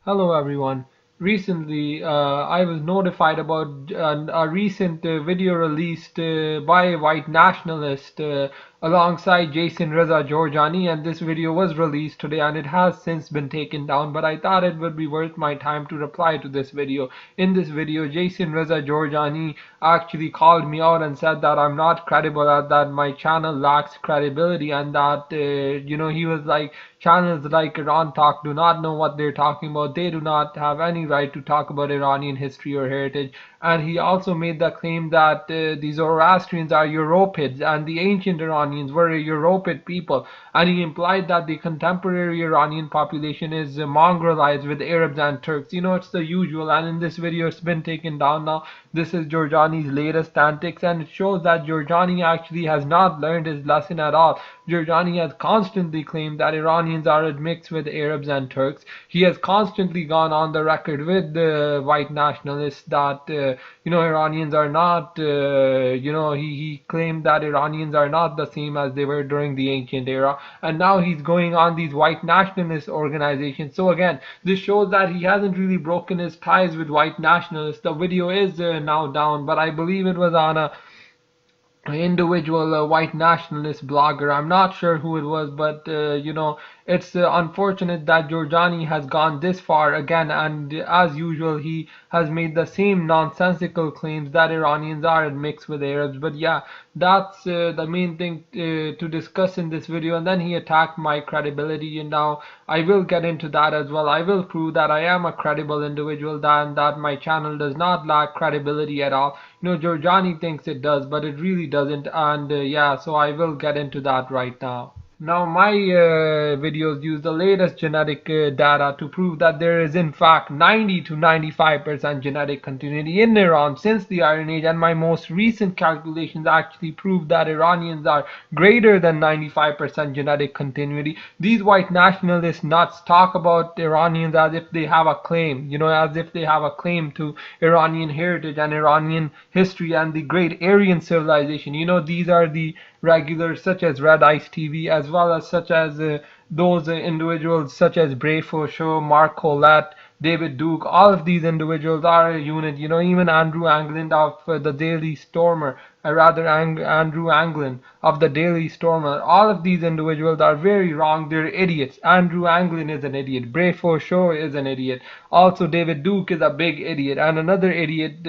Hello everyone. Recently, I was notified about a recent video released by a white nationalist alongside Jason Reza Georgiani, and this video was released today and it has since been taken down, but I thought it would be worth my time to reply to this video. In this video, Jason Reza Georgiani actually called me out and said that I'm not credible, that my channel lacks credibility, and that he was like, channels like Iran Talk do not know what they're talking about. They do not have any right to talk about Iranian history or heritage. And he also made the claim that the Zoroastrians are Europids and the ancient Iranians were a Europid people. And he implied that the contemporary Iranian population is mongrelized with Arabs and Turks. You know, it's the usual. And in this video, it's been taken down now. This is Georgiani's latest antics, and it shows that Georgiani actually has not learned his lesson at all. Georgiani has constantly claimed that Iranians are admixed with Arabs and Turks. He has constantly gone on the record with the white nationalists that Iranians are not. He claimed that Iranians are not the same as they were during the ancient era, and now he's going on these white nationalist organizations. So again, this shows that he hasn't really broken his ties with white nationalists. The video is now down, but I believe it was on a individual white nationalist blogger. I'm not sure who it was, but it's unfortunate that Georgiani has gone this far again, and as usual, he has made the same nonsensical claims that Iranians are mixed with Arabs. But yeah, that's the main thing to discuss in this video. And then he attacked my credibility, and now I will get into that as well. I will prove that I am a credible individual, and that my channel does not lack credibility at all. Georgiani thinks it does, but it really doesn't. And yeah, so I will get into that right now. Now, my videos use the latest genetic data to prove that there is in fact 90 to 95% genetic continuity in Iran since the Iron Age, and my most recent calculations actually prove that Iranians are greater than 95% genetic continuity. These white nationalist nuts talk about Iranians as if they have a claim, as if they have a claim to Iranian heritage and Iranian history and the great Aryan civilization. These are the regulars such as Red Ice TV, as well as such as those individuals such as Brayfo Show, Mark Collette, David Duke. All of these individuals are a unit. Even Andrew Anglin of the Daily Stormer, Andrew Anglin of the Daily Stormer. All of these individuals are very wrong. They're idiots. Andrew Anglin is an idiot. Brayfo Show is an idiot. Also, David Duke is a big idiot. And another idiot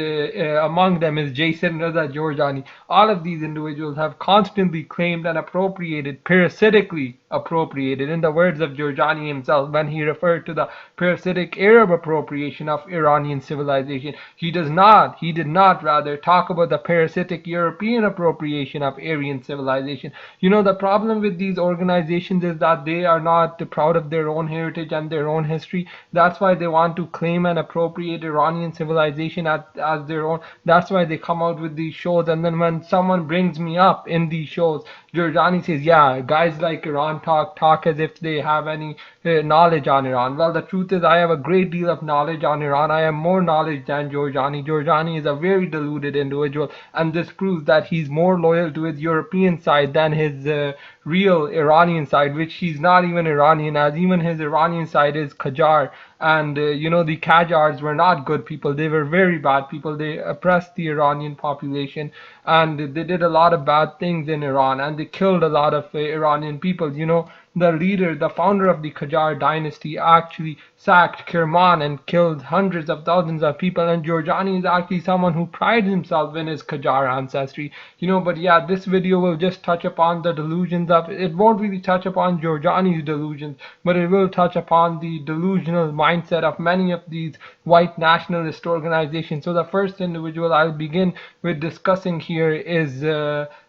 among them is Jason Reza Georgiani. All of these individuals have constantly claimed and appropriated, parasitically appropriated, in the words of Georgiani himself, when he referred to the parasitic Arab appropriation of Iranian civilization. He did not rather talk about the parasitic European appropriation of Aryan civilization. The problem with these organizations is that they are not proud of their own heritage and their own history. That's why they want to claim and appropriate Iranian civilization as their own. That's why they come out with these shows, and then when someone brings me up in these shows, Georgiani says, yeah, guys like Iran talk as if they have any knowledge on Iran. Well, the truth is I have a great deal of knowledge on Iran. I have more knowledge than Georgiani. Georgiani is a very deluded individual, and this proves that he's more loyal to his European side than his real Iranian side, which he's not even Iranian, as even his Iranian side is Qajar. And the Qajars were not good people. They were very bad people. They oppressed the Iranian population, and they did a lot of bad things in Iran, and they killed a lot of Iranian people. The leader, the founder of the Qajar dynasty, actually sacked Kerman and killed hundreds of thousands of people. And Georgiani is actually someone who prides himself in his Qajar ancestry. But yeah, this video will just touch upon the delusions of, it won't really touch upon Georgiani's delusions, but it will touch upon the delusional mindset of many of these white nationalist organizations. So the first individual I'll begin with discussing here is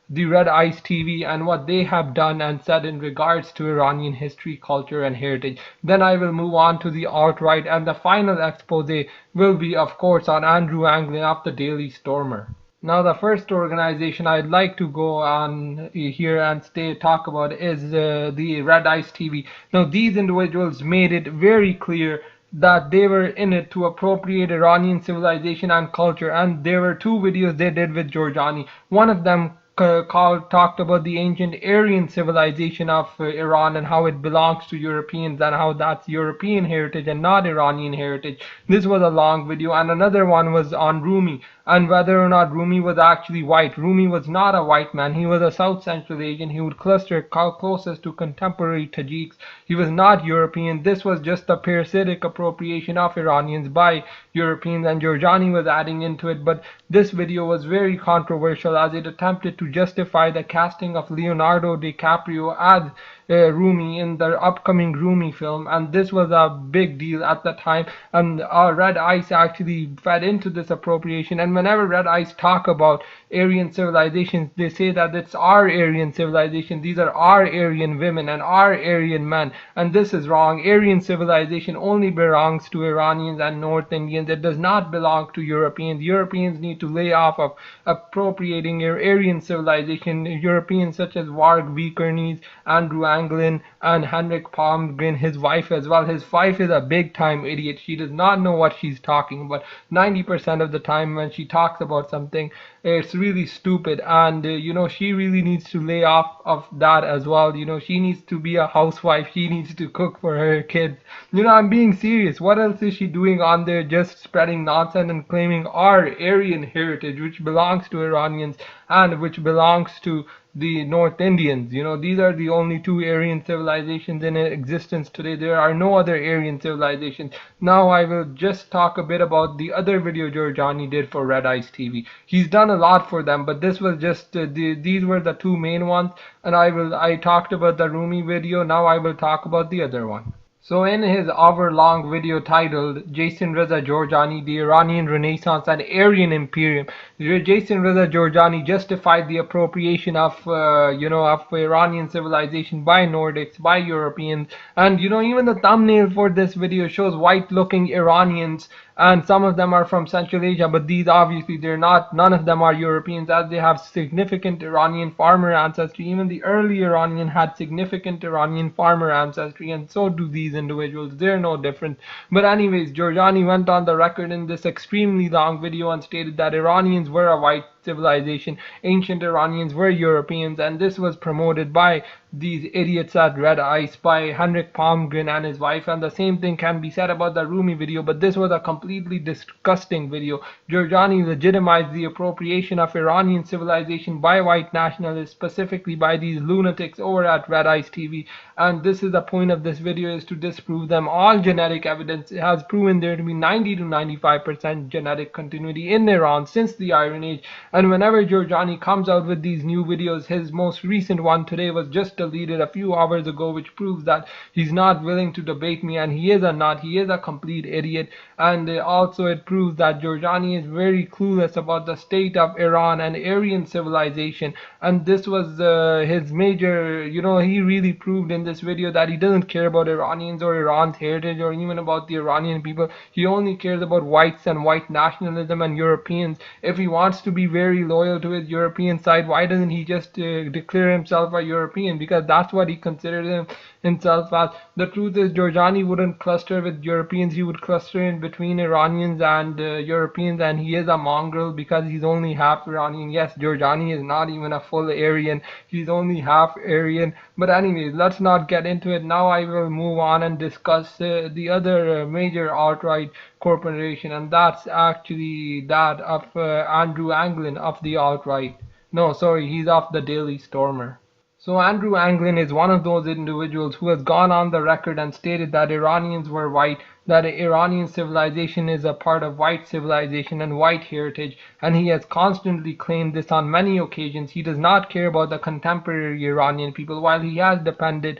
the Red Ice TV and what they have done and said in regards to Iranian history, culture and heritage. Then I will move on to the alt-right, and the final expose will be, of course, on Andrew Anglin of the Daily Stormer. Now, the first organization I'd like to go on here and talk about is the Red Ice TV. Now, these individuals made it very clear that they were in it to appropriate Iranian civilization and culture, and there were two videos they did with Georgiani. One of them talked about the ancient Aryan civilization of Iran and how it belongs to Europeans and how that's European heritage and not Iranian heritage. This was a long video, and another one was on Rumi and whether or not Rumi was actually white. Rumi was not a white man. He was a South Central Asian. He would cluster closest to contemporary Tajiks. He was not European. This was just a parasitic appropriation of Iranians by Europeans, and Giorgiani was adding into it. But this video was very controversial as it attempted to justify the casting of Leonardo DiCaprio as Rumi in the upcoming Rumi film, and this was a big deal at the time. And Red Ice actually fed into this appropriation. And whenever Red Ice talk about Aryan civilizations, they say that it's our Aryan civilization. These are our Aryan women and our Aryan men, and this is wrong. Aryan civilization only belongs to Iranians and North Indians. It does not belong to Europeans. Europeans need to lay off of appropriating Aryan civilization. Europeans such as Varg Vikernes, Andrew Anglin, and Henrik Palmgren, his wife as well. His wife is a big time idiot. She does not know what she's talking about. 90% of the time when she talks about something, it's really stupid, and she really needs to lay off of that as well. She needs to be a housewife. She needs to cook for her kids. I'm being serious. What else is she doing on there, just spreading nonsense and claiming our Aryan heritage, which belongs to Iranians and which belongs to the North Indians? These are the only two Aryan civilizations in existence today. There are no other Aryan civilizations. Now I will just talk a bit about the other video Giorgiani did for Red Ice TV. He's done a lot for them, but this was just these were the two main ones, and I talked about the Rumi video. Now I will talk about the other one. So in his hour-long video titled Jason Reza Giorgiani, the Iranian Renaissance and Aryan Imperium, Jason Reza Giorgiani justified the appropriation of Iranian civilization by Nordics, by Europeans, and even the thumbnail for this video shows white-looking Iranians, and some of them are from Central Asia, but these obviously they're not. None of them are Europeans, as they have significant Iranian farmer ancestry. Even the early Iranian had significant Iranian farmer ancestry, and so do these individuals. They're no different. But anyways, Giorgiani went on the record in this extremely long video and stated that Iranians were a white civilization, ancient Iranians were Europeans, and this was promoted by these idiots at Red Ice, by Henrik Palmgren and his wife. And the same thing can be said about the Rumi video, but this was a completely disgusting video. Giorgiani legitimized the appropriation of Iranian civilization by white nationalists, specifically by these lunatics over at Red Ice TV, and this is the point of this video, is to disprove them. All genetic evidence has proven there to be 90 to 95% genetic continuity in Iran since the Iron Age. And whenever Giorgiani comes out with these new videos, his most recent one today was just deleted a few hours ago, which proves that he's not willing to debate me, and he is a complete idiot. And also it proves that Giorgiani is very clueless about the state of Iran and Aryan civilization, and this was his major, he really proved in this video that he doesn't care about Iranians or Iran's heritage or even about the Iranian people. He only cares about whites and white nationalism and Europeans. If he wants to be very loyal to his European side, why doesn't he just declare himself a European? Because that's what he considered himself as. The truth is, Giorgiani wouldn't cluster with Europeans. He would cluster in between Iranians and Europeans, and he is a mongrel because he's only half Iranian. Yes, Giorgiani is not even a full Aryan. He's only half Aryan. But anyways, let's not get into it. Now I will move on and discuss the other major alt-right corporation, and that's actually that of Andrew Anglin of the alt-right. No, sorry, he's of the Daily Stormer. So Andrew Anglin is one of those individuals who has gone on the record and stated that Iranians were white, that Iranian civilization is a part of white civilization and white heritage, and he has constantly claimed this on many occasions. He does not care about the contemporary Iranian people, while he has defended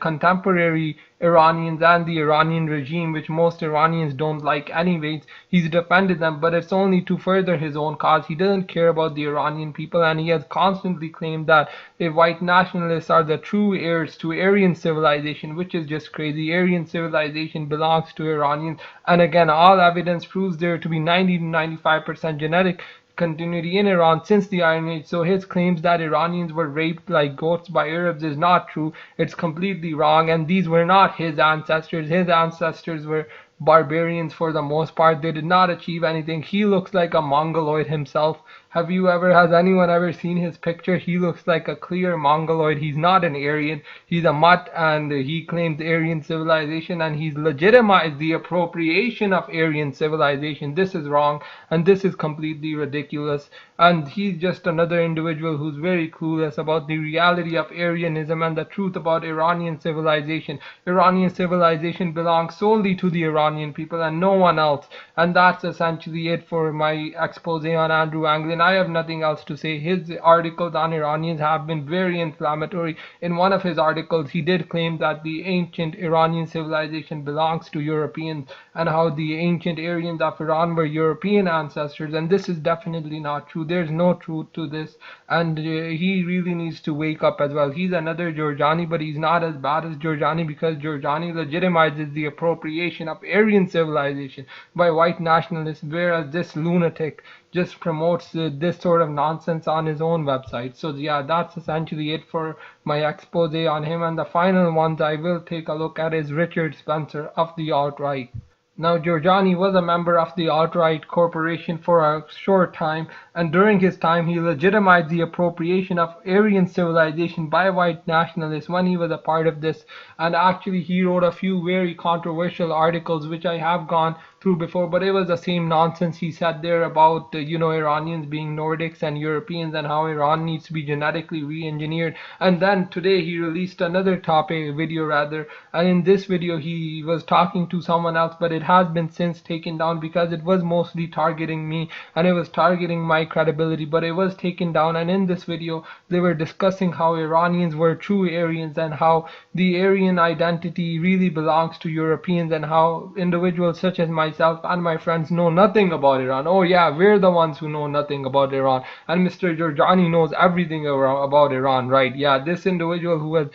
contemporary Iranians and the Iranian regime, which most Iranians don't like anyways. He's defended them, but it's only to further his own cause. He doesn't care about the Iranian people, and he has constantly claimed that white nationalists are the true heirs to Aryan civilization, which is just crazy. Aryan civilization belongs to Iranians, and again, all evidence proves there to be 90 to 95% genetic continuity in Iran since the Iron Age. So his claims that Iranians were raped like goats by Arabs is not true. It's completely wrong, and these were not his ancestors. His ancestors were barbarians for the most part. They did not achieve anything. He looks like a Mongoloid himself, Has anyone ever seen his picture? He looks like a clear Mongoloid. He's not an Aryan. He's a mutt, and he claims Aryan civilization, and he's legitimized the appropriation of Aryan civilization. This is wrong, and this is completely ridiculous. And he's just another individual who's very clueless about the reality of Aryanism and the truth about Iranian civilization. Iranian civilization belongs solely to the Iranian people and no one else. And that's essentially it for my expose on Andrew Anglin. I have nothing else to say. His articles on Iranians have been very inflammatory. In one of his articles, he did claim that the ancient Iranian civilization belongs to Europeans and how the ancient Aryans of Iran were European ancestors. And this is definitely not true. There's no truth to this, and he really needs to wake up as well. He's another Giorgiani, but he's not as bad as Giorgiani, because Giorgiani legitimizes the appropriation of Aryan civilization by white nationalists, whereas this lunatic just promotes this sort of nonsense on his own website. So yeah, that's essentially it for my expose on him. And the final ones I will take a look at is Richard Spencer of the alt-right. Now, Giorgiani was a member of the alt-right corporation for a short time, and during his time he legitimized the appropriation of Aryan civilization by white nationalists when he was a part of this. And actually he wrote a few very controversial articles which I have gone through before, but it was the same nonsense he said there about Iranians being Nordics and Europeans, and how Iran needs to be genetically re-engineered. And then today he released another video rather, and in this video he was talking to someone else, but it has been since taken down because it was mostly targeting me and it was targeting my credibility, but it was taken down. And in this video they were discussing how Iranians were true Aryans and how the Aryan identity really belongs to Europeans, and how individuals such as myself and my friends know nothing about Iran. Oh yeah, we're the ones who know nothing about Iran, and Mr. Giorgiani knows everything about Iran, right? Yeah, this individual who has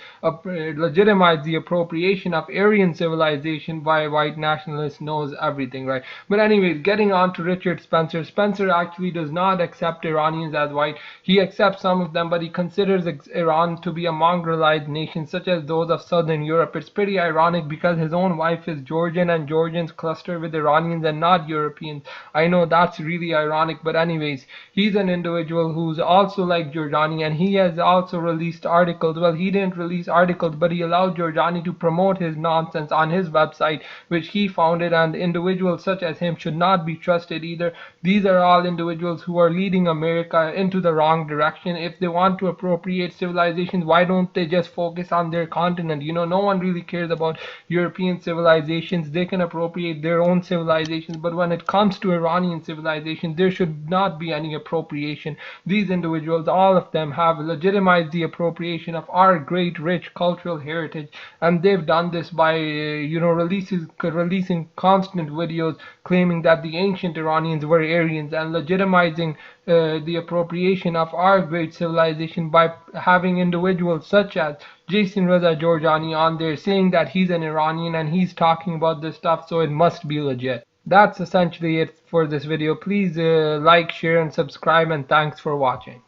legitimized the appropriation of Aryan civilization by white nationalists knows everything, right? But anyways, getting on to Richard Spencer. Spencer actually does not accept Iranians as white. He accepts some of them, but he considers Iran to be a mongrelized nation such as those of southern Europe. It's pretty ironic because his own wife is Georgian and Georgians cluster with Iranians and not Europeans. I know that's really ironic, but anyways, he's an individual who's also like Giorgiani, and he has also released articles. Well, he didn't release articles, but he allowed Giorgiani to promote his nonsense on his website, which he founded, and individuals such as him should not be trusted either. These are all individuals who are leading America into the wrong direction. If they want to appropriate civilizations, why don't they just focus on their continent? No one really cares about European civilizations. They can appropriate their own civilizations, but when it comes to Iranian civilization, there should not be any appropriation. These individuals, all of them, have legitimized the appropriation of our great rich cultural heritage, and they've done this by releasing constant videos claiming that the ancient Iranians were Aryans, and legitimizing the appropriation of our great civilization by having individuals such as Jason Reza Giorgiani on there saying that he's an Iranian and he's talking about this stuff, so it must be legit. That's essentially it for this video. Please like, share, and subscribe, and thanks for watching.